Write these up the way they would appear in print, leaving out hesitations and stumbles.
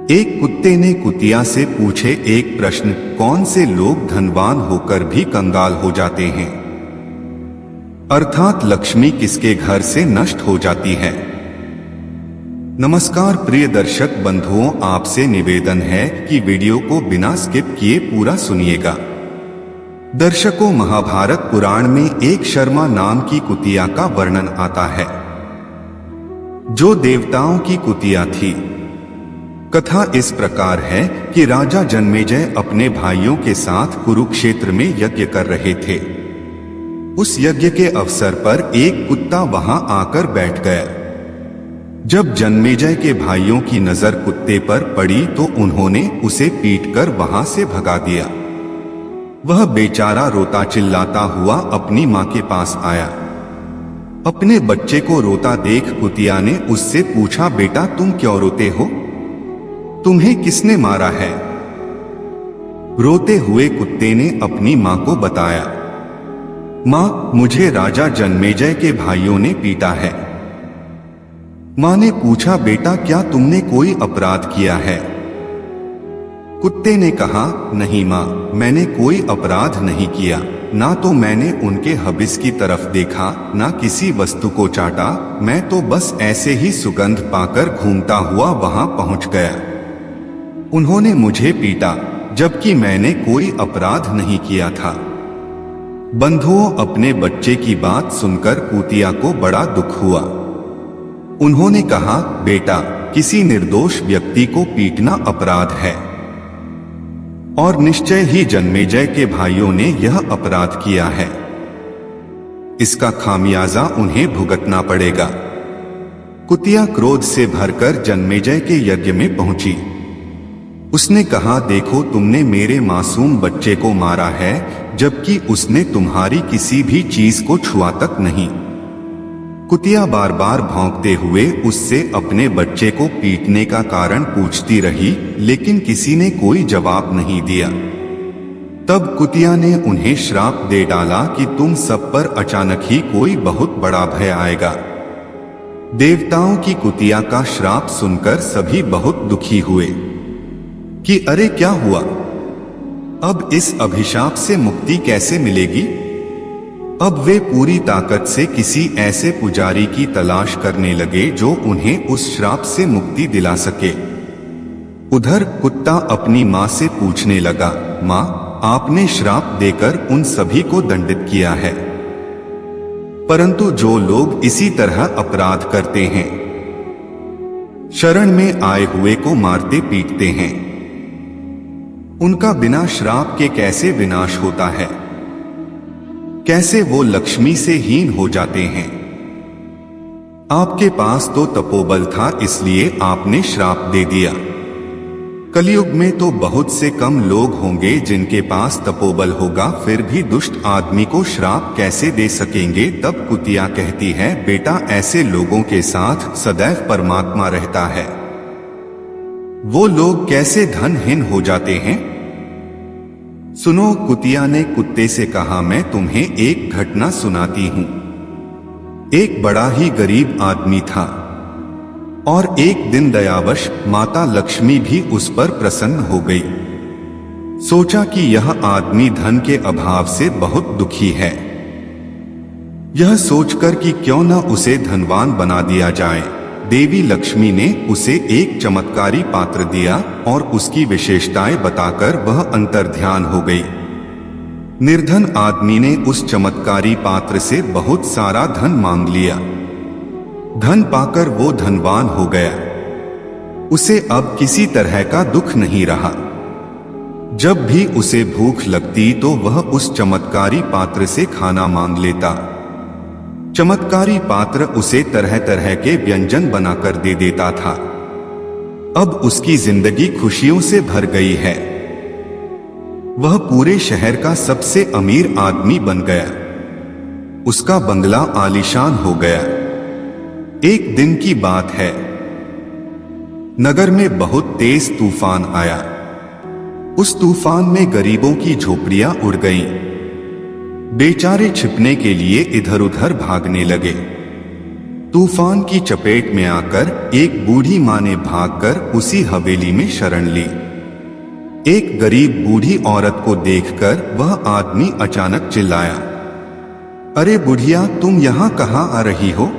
एक कुत्ते ने कुतिया से पूछे एक प्रश्न, कौन से लोग धनवान होकर भी कंगाल हो जाते हैं? अर्थात लक्ष्मी किसके घर से नष्ट हो जाती है। नमस्कार प्रिय दर्शक बंधुओं, आपसे निवेदन है कि वीडियो को बिना स्किप किए पूरा सुनिएगा। दर्शकों, महाभारत पुराण में एक शर्मा नाम की कुतिया का वर्णन आता है, जो देवताओं की कुतिया थी। कथा इस प्रकार है कि राजा जन्मेजय अपने भाइयों के साथ कुरुक्षेत्र में यज्ञ कर रहे थे। उस यज्ञ के अवसर पर एक कुत्ता वहां आकर बैठ गया। जब जन्मेजय के भाइयों की नजर कुत्ते पर पड़ी तो उन्होंने उसे पीटकर वहां से भगा दिया। वह बेचारा रोता चिल्लाता हुआ अपनी मां के पास आया। अपने बच्चे को रोता देख कुतिया ने उससे पूछा, बेटा तुम क्यों रोते हो? तुम्हें किसने मारा है? रोते हुए कुत्ते ने अपनी मां को बताया, मां, मुझे राजा जन्मेजय के भाइयों ने पीटा है। मां ने पूछा, बेटा क्या तुमने कोई अपराध किया है? कुत्ते ने कहा, नहीं मां, मैंने कोई अपराध नहीं किया। ना तो मैंने उनके हबिस की तरफ देखा, ना किसी वस्तु को चाटा। मैं तो बस ऐसे ही सुगंध पाकर घूमता हुआ वहां पहुंच गया। उन्होंने मुझे पीटा, जबकि मैंने कोई अपराध नहीं किया था। बंधुओं, अपने बच्चे की बात सुनकर कुतिया को बड़ा दुख हुआ। उन्होंने कहा, बेटा, किसी निर्दोष व्यक्ति को पीटना अपराध है और निश्चय ही जन्मेजय के भाइयों ने यह अपराध किया है। इसका खामियाजा उन्हें भुगतना पड़ेगा। कुतिया क्रोध से भरकर जन्मेजय के यज्ञ में पहुंची। उसने कहा, देखो तुमने मेरे मासूम बच्चे को मारा है, जबकि उसने तुम्हारी किसी भी चीज को छुआ तक नहीं। कुतिया बार बार भौंकते हुए उससे अपने बच्चे को पीटने का कारण पूछती रही, लेकिन किसी ने कोई जवाब नहीं दिया। तब कुतिया ने उन्हें श्राप दे डाला कि तुम सब पर अचानक ही कोई बहुत बड़ा भय आएगा। देवताओं की कुतिया का श्राप सुनकर सभी बहुत दुखी हुए कि अरे क्या हुआ, अब इस अभिशाप से मुक्ति कैसे मिलेगी? अब वे पूरी ताकत से किसी ऐसे पुजारी की तलाश करने लगे जो उन्हें उस श्राप से मुक्ति दिला सके। उधर कुत्ता अपनी मां से पूछने लगा, मां, आपने श्राप देकर उन सभी को दंडित किया है, परंतु जो लोग इसी तरह अपराध करते हैं, शरण में आए हुए को मारते पीटते हैं, उनका बिना श्राप के कैसे विनाश होता है? कैसे वो लक्ष्मी से हीन हो जाते हैं? आपके पास तो तपोबल था, इसलिए आपने श्राप दे दिया। कलयुग में तो बहुत से कम लोग होंगे जिनके पास तपोबल होगा, फिर भी दुष्ट आदमी को श्राप कैसे दे सकेंगे? तब कुतिया कहती है, बेटा, ऐसे लोगों के साथ सदैव परमात्मा रहता है। वो लोग कैसे धनहीन हो जाते हैं? सुनो, कुतिया ने कुत्ते से कहा, मैं तुम्हें एक घटना सुनाती हूं। एक बड़ा ही गरीब आदमी था और एक दिन दयावश माता लक्ष्मी भी उस पर प्रसन्न हो गई। सोचा कि यह आदमी धन के अभाव से बहुत दुखी है। यह सोचकर कि क्यों न उसे धनवान बना दिया जाए, देवी लक्ष्मी ने उसे एक चमत्कारी पात्र दिया और उसकी विशेषताएं बताकर वह अंतर्ध्यान हो गई। निर्धन आदमी ने उस चमत्कारी पात्र से बहुत सारा धन मांग लिया। धन पाकर वो धनवान हो गया। उसे अब किसी तरह का दुख नहीं रहा। जब भी उसे भूख लगती तो वह उस चमत्कारी पात्र से खाना मांग लेता। चमत्कारी पात्र उसे तरह तरह के व्यंजन बनाकर दे देता था। अब उसकी जिंदगी खुशियों से भर गई है। वह पूरे शहर का सबसे अमीर आदमी बन गया। उसका बंगला आलीशान हो गया। एक दिन की बात है, नगर में बहुत तेज तूफान आया। उस तूफान में गरीबों की झोपड़ियां उड़ गईं। बेचारे छिपने के लिए इधर उधर भागने लगे। तूफान की चपेट में आकर एक बूढ़ी माँ ने भागकर उसी हवेली में शरण ली। एक गरीब बूढ़ी औरत को देखकर वह आदमी अचानक चिल्लाया, अरे बुढ़िया, तुम यहाँ कहाँ आ रही हो?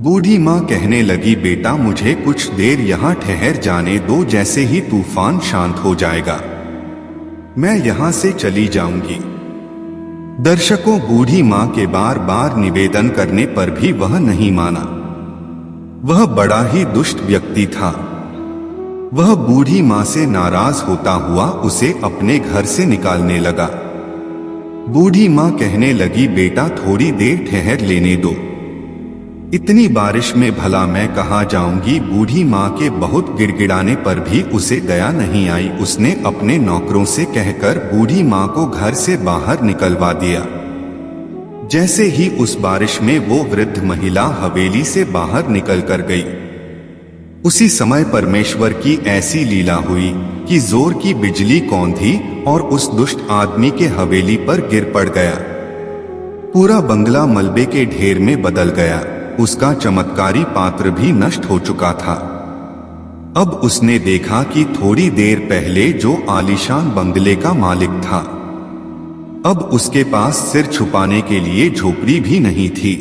बूढ़ी माँ कहने लगी, बेटा मुझे कुछ देर यहाँ ठहर जाने दो, जैसे ही तूफान शांत हो जाएगा मैं यहाँ से चली जाऊंगी। दर्शकों, बूढ़ी माँ के बार बार निवेदन करने पर भी वह नहीं माना। वह बड़ा ही दुष्ट व्यक्ति था। वह बूढ़ी माँ से नाराज होता हुआ उसे अपने घर से निकालने लगा। बूढ़ी माँ कहने लगी, बेटा थोड़ी देर ठहर लेने दो, इतनी बारिश में भला मैं कहाँ जाऊंगी। बूढ़ी माँ के बहुत गिड़गिड़ाने पर भी उसे दया नहीं आई। उसने अपने नौकरों से कहकर बूढ़ी माँ को घर से बाहर निकलवा दिया। जैसे ही उस बारिश में वो वृद्ध महिला हवेली से बाहर निकल कर गई, उसी समय परमेश्वर की ऐसी लीला हुई कि जोर की बिजली कौंधी और उस दुष्ट आदमी के हवेली पर गिर पड़ गया। पूरा बंगला मलबे के ढेर में बदल गया। उसका चमत्कारी पात्र भी नष्ट हो चुका था। अब उसने देखा कि थोड़ी देर पहले जो आलीशान बंगले का मालिक था, अब उसके पास सिर छुपाने के लिए झोपड़ी भी नहीं थी।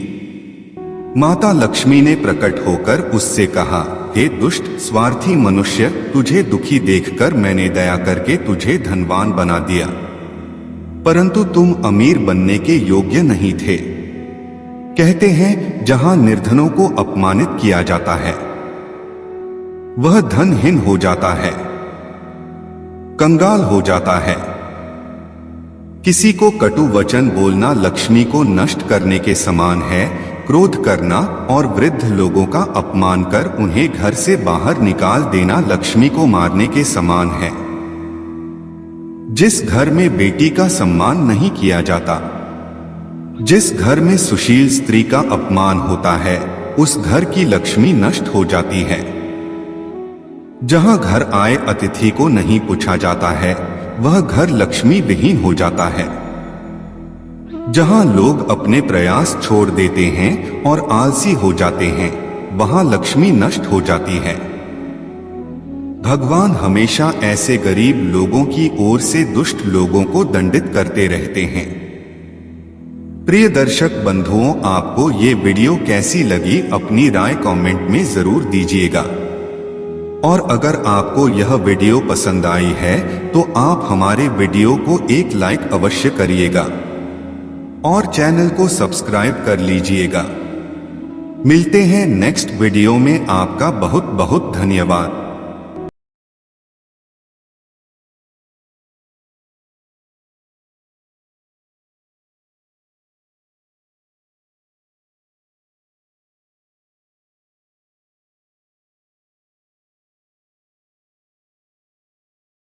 माता लक्ष्मी ने प्रकट होकर उससे कहा, हे दुष्ट स्वार्थी मनुष्य, तुझे दुखी देखकर मैंने दया करके तुझे धनवान बना दिया, परंतु तुम अमीर बनने के योग्य नहीं थे। कहते हैं जहां निर्धनों को अपमानित किया जाता है वह धनहीन हो जाता है, कंगाल हो जाता है। किसी को कटु वचन बोलना लक्ष्मी को नष्ट करने के समान है। क्रोध करना और वृद्ध लोगों का अपमान कर उन्हें घर से बाहर निकाल देना लक्ष्मी को मारने के समान है। जिस घर में बेटी का सम्मान नहीं किया जाता, जिस घर में सुशील स्त्री का अपमान होता है, उस घर की लक्ष्मी नष्ट हो जाती है। जहां घर आए अतिथि को नहीं पूछा जाता है, वह घर लक्ष्मी विहीन हो जाता है। जहां लोग अपने प्रयास छोड़ देते हैं और आलसी हो जाते हैं, वहां लक्ष्मी नष्ट हो जाती है। भगवान हमेशा ऐसे गरीब लोगों की ओर से दुष्ट लोगों को दंडित करते रहते हैं। प्रिय दर्शक बंधुओं, आपको ये वीडियो कैसी लगी अपनी राय कमेंट में जरूर दीजिएगा। और अगर आपको यह वीडियो पसंद आई है तो आप हमारे वीडियो को एक लाइक अवश्य करिएगा और चैनल को सब्सक्राइब कर लीजिएगा। मिलते हैं नेक्स्ट वीडियो में। आपका बहुत बहुत धन्यवाद।